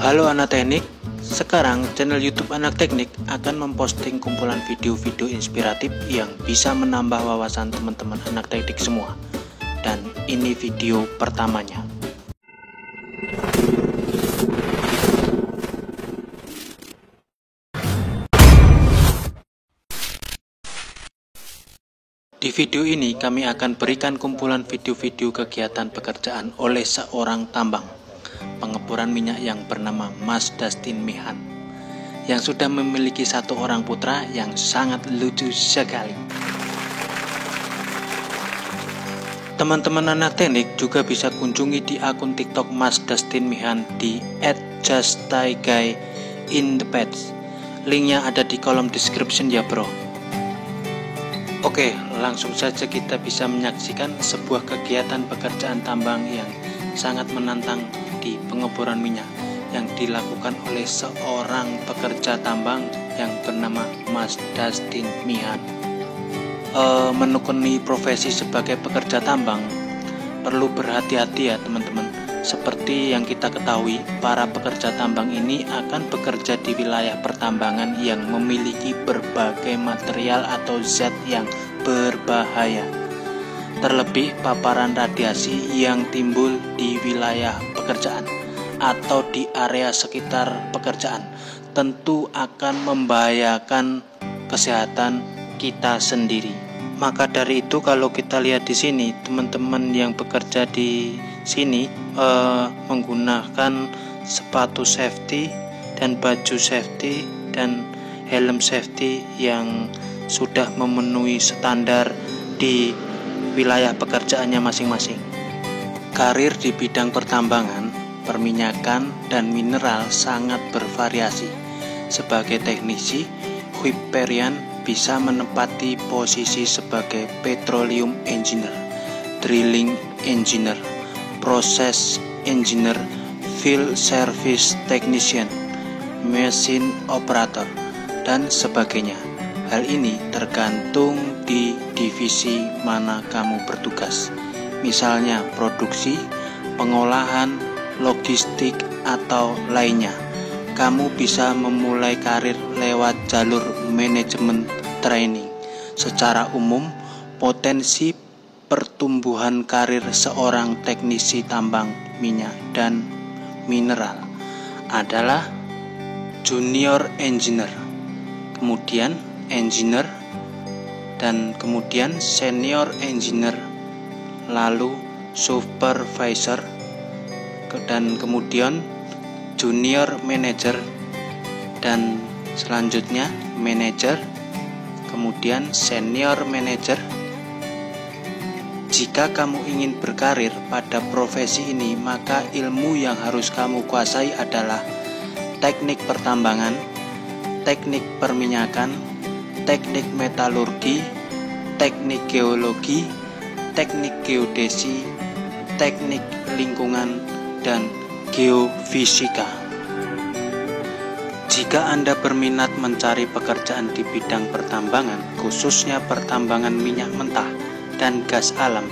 Halo anak teknik, sekarang channel YouTube Anak Teknik akan memposting kumpulan video-video inspiratif yang bisa menambah wawasan teman-teman anak teknik semua. Dan ini video pertamanya. Di video ini kami akan berikan kumpulan video-video kegiatan pekerjaan oleh seorang tambang pengeboran minyak yang bernama Mas Dustin Mihan, yang sudah memiliki satu orang putra yang sangat lucu sekali. Teman-teman anak teknik juga bisa kunjungi di akun TikTok Mas Dustin Mihan di @justthaiguyinthepage. Linknya ada di kolom description ya bro. Oke, langsung saja kita bisa menyaksikan sebuah kegiatan pekerjaan tambang yang sangat menantang di pengeboran minyak yang dilakukan oleh seorang pekerja tambang yang bernama Mas Dustin Mihan. Menekuni profesi sebagai pekerja tambang perlu berhati-hati ya teman-teman. Seperti yang kita ketahui, para pekerja tambang ini akan bekerja di wilayah pertambangan yang memiliki berbagai material atau zat yang berbahaya. Terlebih paparan radiasi yang timbul di wilayah pekerjaan atau di area sekitar pekerjaan tentu akan membahayakan kesehatan kita sendiri. Maka dari itu kalau kita lihat di sini, teman-teman yang bekerja di sini menggunakan sepatu safety dan baju safety dan helm safety yang sudah memenuhi standar di wilayah pekerjaannya masing-masing. Karir di bidang pertambangan, perminyakan, dan mineral sangat bervariasi. Sebagai teknisi, Huiperian bisa menempati posisi sebagai petroleum engineer, drilling engineer, process engineer, field service technician, machine operator, dan sebagainya. Hal ini tergantung di divisi mana kamu bertugas. Misalnya produksi, pengolahan, logistik, atau lainnya. Kamu bisa memulai karir lewat jalur manajemen training. Secara umum, potensi pertumbuhan karir seorang teknisi tambang minyak dan mineral adalah junior engineer, kemudian engineer, dan kemudian senior engineer, lalu supervisor, dan kemudian junior manager, dan selanjutnya manager, kemudian senior manager. Jika kamu ingin berkarir pada profesi ini, maka ilmu yang harus kamu kuasai adalah teknik pertambangan, teknik perminyakan, teknik metalurgi, teknik geologi, teknik geodesi, teknik lingkungan, dan geofisika. Jika Anda berminat mencari pekerjaan di bidang pertambangan, khususnya pertambangan minyak mentah dan gas alam,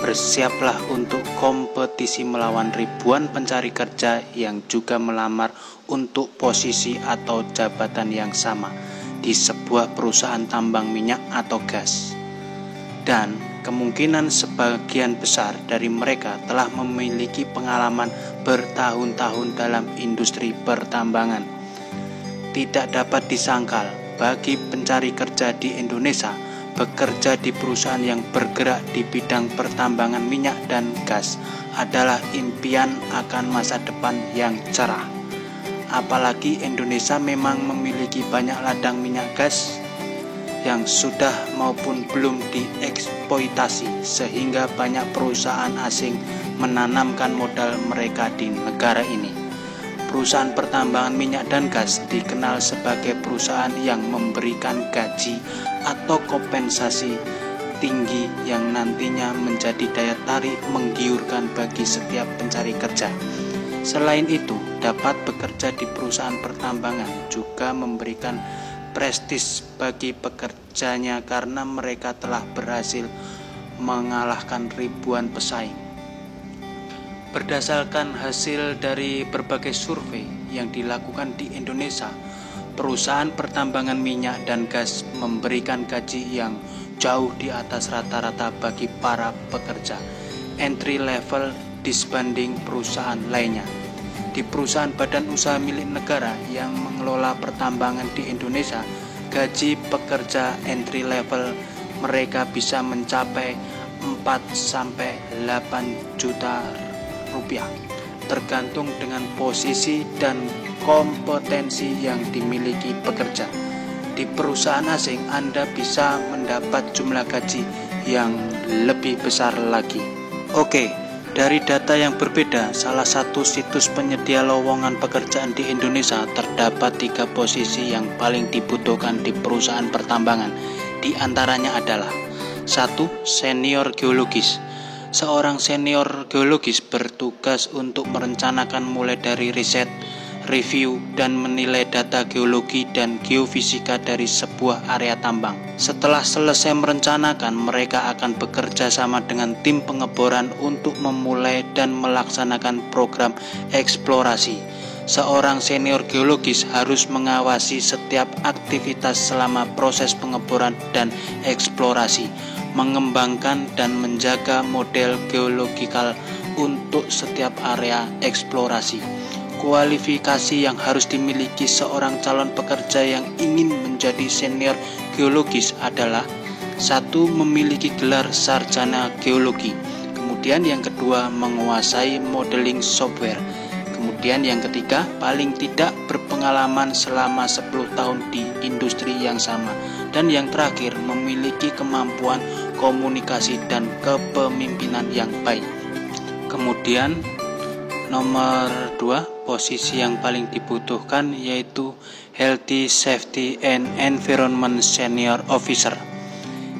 bersiaplah untuk kompetisi melawan ribuan pencari kerja yang juga melamar untuk posisi atau jabatan yang sama di sebuah perusahaan tambang minyak atau gas. Dan kemungkinan sebagian besar dari mereka telah memiliki pengalaman bertahun-tahun dalam industri pertambangan. Tidak dapat disangkal bagi pencari kerja di Indonesia, bekerja di perusahaan yang bergerak di bidang pertambangan minyak dan gas adalah impian akan masa depan yang cerah. Apalagi Indonesia memang memiliki banyak ladang minyak gas yang sudah maupun belum dieksploitasi, sehingga banyak perusahaan asing menanamkan modal mereka di negara ini. Perusahaan pertambangan minyak dan gas dikenal sebagai perusahaan yang memberikan gaji atau kompensasi tinggi yang nantinya menjadi daya tarik menggiurkan bagi setiap pencari kerja. Selain itu, dapat bekerja di perusahaan pertambangan juga memberikan prestis bagi pekerjanya karena mereka telah berhasil mengalahkan ribuan pesaing. Berdasarkan hasil dari berbagai survei yang dilakukan di Indonesia, perusahaan pertambangan minyak dan gas memberikan gaji yang jauh di atas rata-rata bagi para pekerja entry level dibanding perusahaan lainnya. Di perusahaan badan usaha milik negara yang mengelola pertambangan di Indonesia, gaji pekerja entry level mereka bisa mencapai 4-8 juta rupiah, tergantung dengan posisi dan kompetensi yang dimiliki pekerja. Di perusahaan asing, Anda bisa mendapat jumlah gaji yang lebih besar lagi. Oke, dari data yang berbeda, salah satu situs penyedia lowongan pekerjaan di Indonesia terdapat 3 posisi yang paling dibutuhkan di perusahaan pertambangan. Di antaranya adalah 1. Senior geologis. Seorang senior geologis bertugas untuk merencanakan mulai dari riset, review, dan menilai data geologi dan geofisika dari sebuah area tambang. Setelah selesai merencanakan, mereka akan bekerja sama dengan tim pengeboran untuk memulai dan melaksanakan program eksplorasi. Seorang senior geologis harus mengawasi setiap aktivitas selama proses pengeboran dan eksplorasi, mengembangkan dan menjaga model geologikal untuk setiap area eksplorasi. Kualifikasi yang harus dimiliki seorang calon pekerja yang ingin menjadi senior geologis adalah 1. Memiliki gelar sarjana geologi. Kemudian yang kedua, menguasai modeling software. Kemudian yang ketiga, paling tidak berpengalaman selama 10 tahun di industri yang sama. Dan yang terakhir, memiliki kemampuan komunikasi dan kepemimpinan yang baik. Kemudian nomor 2, posisi yang paling dibutuhkan yaitu Healthy Safety and Environment Senior Officer.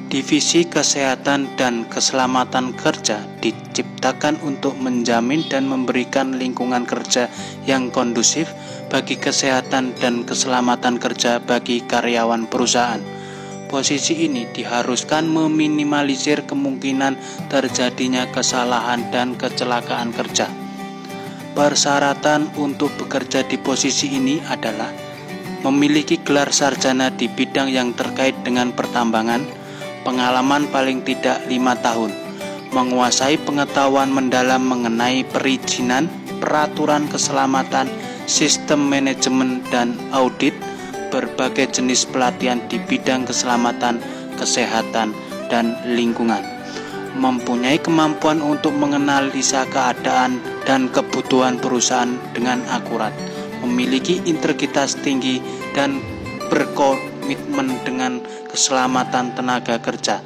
Divisi Kesehatan dan Keselamatan Kerja diciptakan untuk menjamin dan memberikan lingkungan kerja yang kondusif bagi kesehatan dan keselamatan kerja bagi karyawan perusahaan. Posisi ini diharuskan meminimalisir kemungkinan terjadinya kesalahan dan kecelakaan kerja. Persyaratan untuk bekerja di posisi ini adalah memiliki gelar sarjana di bidang yang terkait dengan pertambangan, pengalaman paling tidak 5 tahun, menguasai pengetahuan mendalam mengenai perizinan, peraturan keselamatan, sistem manajemen dan audit, berbagai jenis pelatihan di bidang keselamatan, kesehatan, dan lingkungan, mempunyai kemampuan untuk menganalisa keadaan dan kebutuhan perusahaan dengan akurat, memiliki integritas tinggi dan berkomitmen dengan keselamatan tenaga kerja.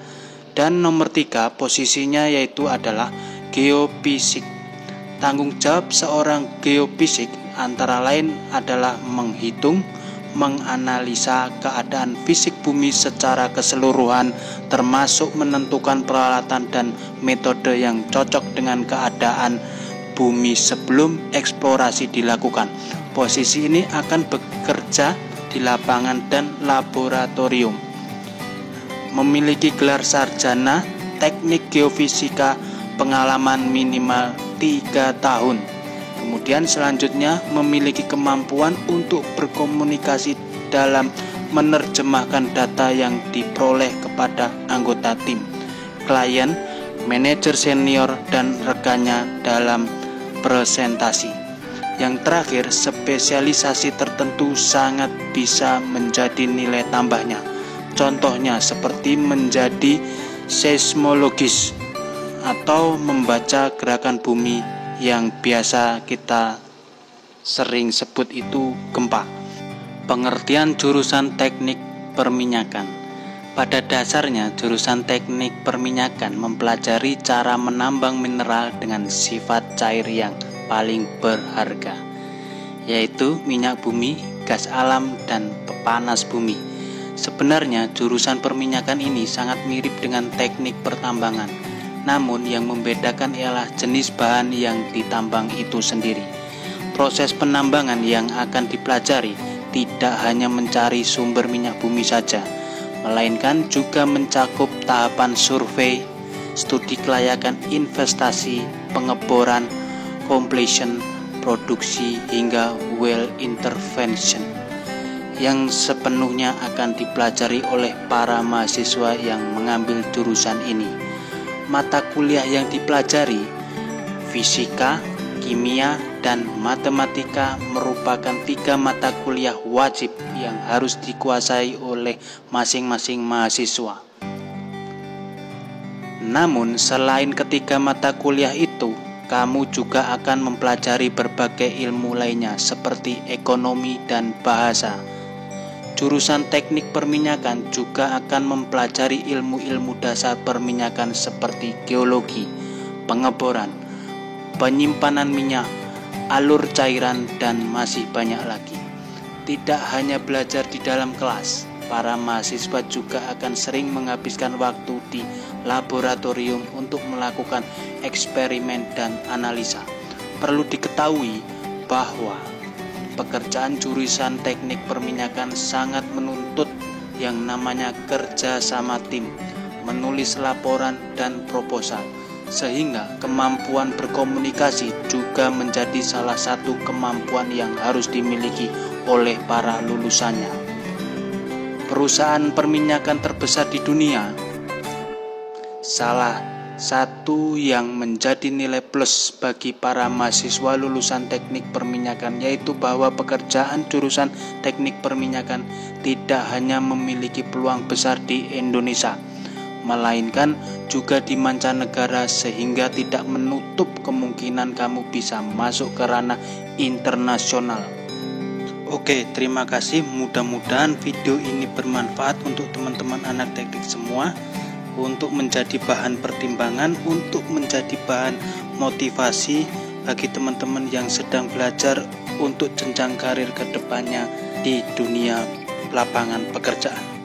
Dan nomor 3, posisinya yaitu adalah geofisik. Tanggung jawab seorang geofisik antara lain adalah menghitung, menganalisa keadaan fisik bumi secara keseluruhan, termasuk menentukan peralatan dan metode yang cocok dengan keadaan bumi sebelum eksplorasi dilakukan. Posisi ini akan bekerja di lapangan dan laboratorium. Memiliki gelar sarjana teknik geofisika, pengalaman minimal 3 tahun. Kemudian selanjutnya memiliki kemampuan untuk berkomunikasi dalam menerjemahkan data yang diperoleh kepada anggota tim, klien, manajer senior, dan rekannya dalam presentasi. Yang terakhir, spesialisasi tertentu sangat bisa menjadi nilai tambahnya. Contohnya seperti menjadi seismologis atau membaca gerakan bumi yang biasa kita sering sebut itu gempa. Pengertian jurusan teknik perminyakan. Pada dasarnya, jurusan teknik perminyakan mempelajari cara menambang mineral dengan sifat cair yang paling berharga, yaitu minyak bumi, gas alam, dan pepanas bumi. Sebenarnya, jurusan perminyakan ini sangat mirip dengan teknik pertambangan. Namun yang membedakan ialah jenis bahan yang ditambang itu sendiri. Proses penambangan yang akan dipelajari tidak hanya mencari sumber minyak bumi saja, melainkan juga mencakup tahapan survei, studi kelayakan investasi, pengeboran, completion, produksi, hingga well intervention yang sepenuhnya akan dipelajari oleh para mahasiswa yang mengambil jurusan ini. Mata kuliah yang dipelajari, fisika, kimia, dan matematika merupakan 3 mata kuliah wajib yang harus dikuasai oleh masing-masing mahasiswa. Namun, selain ketiga mata kuliah itu, kamu juga akan mempelajari berbagai ilmu lainnya seperti ekonomi dan bahasa. Jurusan teknik perminyakan juga akan mempelajari ilmu-ilmu dasar perminyakan seperti geologi, pengeboran, penyimpanan minyak, alur cairan, dan masih banyak lagi. Tidak hanya belajar di dalam kelas, para mahasiswa juga akan sering menghabiskan waktu di laboratorium untuk melakukan eksperimen dan analisa. Perlu diketahui bahwa pekerjaan jurusan teknik perminyakan sangat menuntut yang namanya kerja sama tim, menulis laporan dan proposal, sehingga kemampuan berkomunikasi juga menjadi salah satu kemampuan yang harus dimiliki oleh para lulusannya. Perusahaan perminyakan terbesar di dunia, salah satu yang menjadi nilai plus bagi para mahasiswa lulusan teknik perminyakan yaitu bahwa pekerjaan jurusan teknik perminyakan tidak hanya memiliki peluang besar di Indonesia, melainkan juga di mancanegara, sehingga tidak menutup kemungkinan kamu bisa masuk ke ranah internasional. Oke, terima kasih. Mudah-mudahan video ini bermanfaat untuk teman-teman anak teknik semua, untuk menjadi bahan pertimbangan, untuk menjadi bahan motivasi bagi teman-teman yang sedang belajar untuk jenjang karir ke depannya di dunia lapangan pekerjaan.